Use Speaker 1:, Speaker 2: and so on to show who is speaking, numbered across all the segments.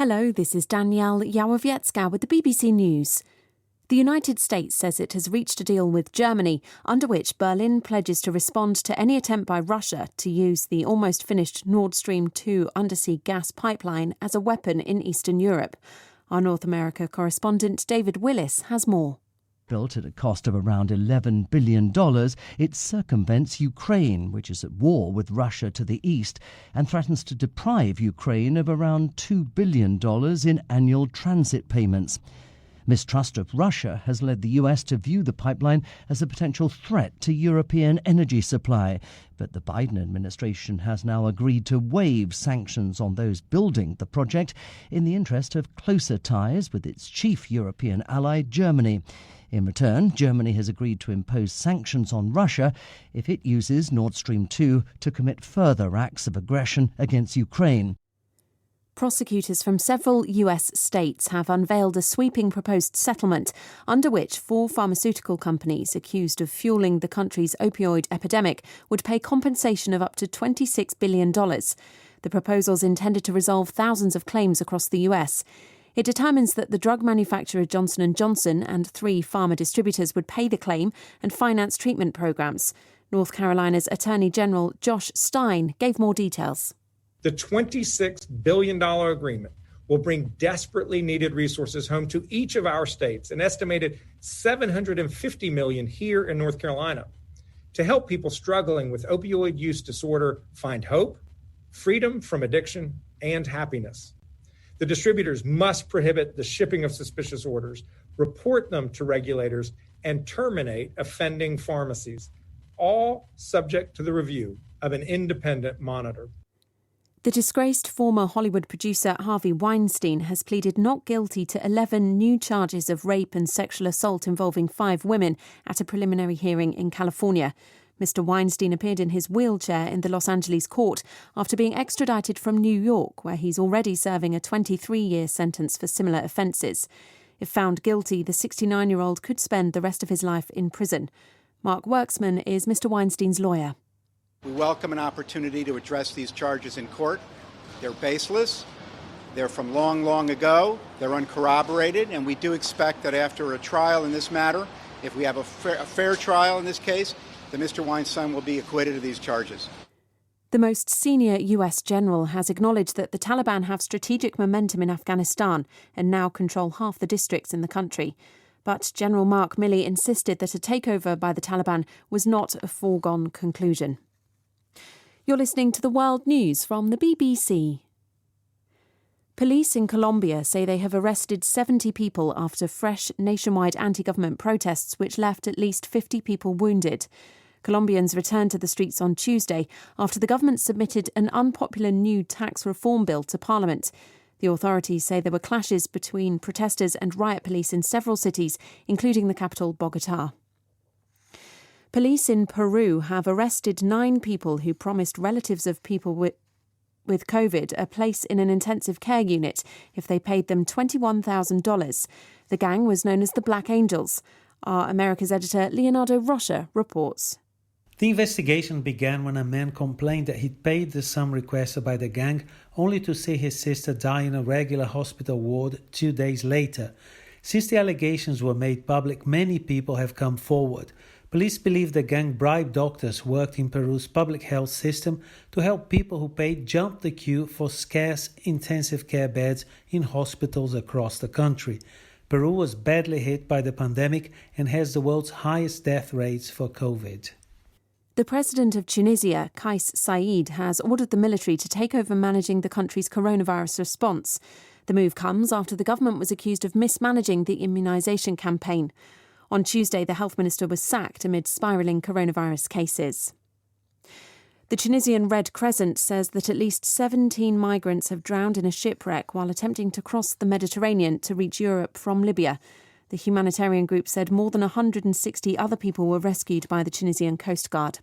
Speaker 1: Hello, this is Danielle Yałowiecka with the BBC News. The United States says it has reached a deal with Germany, under which Berlin pledges to respond to any attempt by Russia to use the almost finished Nord Stream 2 undersea gas pipeline as a weapon in Eastern Europe. Our North America correspondent David Willis has more.
Speaker 2: Built at a cost of around $11 billion, it circumvents Ukraine, which is at war with Russia to the east, and threatens to deprive Ukraine of around $2 billion in annual transit payments. Mistrust of Russia has led the US to view the pipeline as a potential threat to European energy supply. But the Biden administration has now agreed to waive sanctions on those building the project in the interest of closer ties with its chief European ally, Germany. In return, Germany has agreed to impose sanctions on Russia if it uses Nord Stream 2 to commit further acts of aggression against Ukraine.
Speaker 1: Prosecutors from several US states have unveiled a sweeping proposed settlement under which 4 pharmaceutical companies accused of fueling the country's opioid epidemic would pay compensation of up to $26 billion. The proposal's intended to resolve thousands of claims across the US. It determines that the drug manufacturer Johnson & Johnson and 3 pharma distributors would pay the claim and finance treatment programs. North Carolina's Attorney General Josh Stein gave more details.
Speaker 3: The $26 billion agreement will bring desperately needed resources home to each of our states, an estimated $750 million here in North Carolina, to help people struggling with opioid use disorder find hope, freedom from addiction, and happiness. The distributors must prohibit the shipping of suspicious orders, report them to regulators, and terminate offending pharmacies, all subject to the review of an independent monitor.
Speaker 1: The disgraced former Hollywood producer Harvey Weinstein has pleaded not guilty to 11 new charges of rape and sexual assault involving 5 women at a preliminary hearing in California. Mr. Weinstein appeared in his wheelchair in the Los Angeles court after being extradited from New York, where he's already serving a 23-year sentence for similar offences. If found guilty, the 69-year-old could spend the rest of his life in prison. Mark Worksman is Mr. Weinstein's lawyer.
Speaker 4: We welcome an opportunity to address these charges in court. They're baseless. They're from long, long ago. They're uncorroborated, and we do expect that after a trial in this matter, if we have a fair trial in this case, that Mr. Weinstein will be acquitted of these charges.
Speaker 1: The most senior US general has acknowledged that the Taliban have strategic momentum in Afghanistan and now control half the districts in the country. But General Mark Milley insisted that a takeover by the Taliban was not a foregone conclusion. You're listening to the World News from the BBC. Police in Colombia say they have arrested 70 people after fresh nationwide anti-government protests which left at least 50 people wounded. Colombians returned to the streets on Tuesday after the government submitted an unpopular new tax reform bill to Parliament. The authorities say there were clashes between protesters and riot police in several cities, including the capital, Bogotá. Police in Peru have arrested 9 people who promised relatives of people with COVID a place in an intensive care unit if they paid them $21,000. The gang was known as the Black Angels. Our America's editor Leonardo Rocha reports.
Speaker 5: The investigation began when a man complained that he'd paid the sum requested by the gang only to see his sister die in a regular hospital ward 2 days later. Since the allegations were made public, many people have come forward. Police believe the gang bribed doctors who worked in Peru's public health system to help people who paid jump the queue for scarce intensive care beds in hospitals across the country. Peru was badly hit by the pandemic and has the world's highest death rates for COVID.
Speaker 1: The president of Tunisia, Kais Saied, has ordered the military to take over managing the country's coronavirus response. The move comes after the government was accused of mismanaging the immunisation campaign. On Tuesday, the health minister was sacked amid spiralling coronavirus cases. The Tunisian Red Crescent says that at least 17 migrants have drowned in a shipwreck while attempting to cross the Mediterranean to reach Europe from Libya. The humanitarian group said more than 160 other people were rescued by the Tunisian Coast Guard.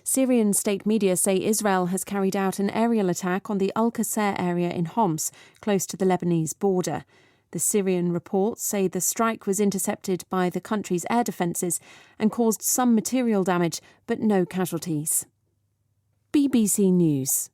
Speaker 1: Syrian state media say Israel has carried out an aerial attack on the Al-Qusayr area in Homs, close to the Lebanese border. The Syrian reports say the strike was intercepted by the country's air defences and caused some material damage, but no casualties. BBC News.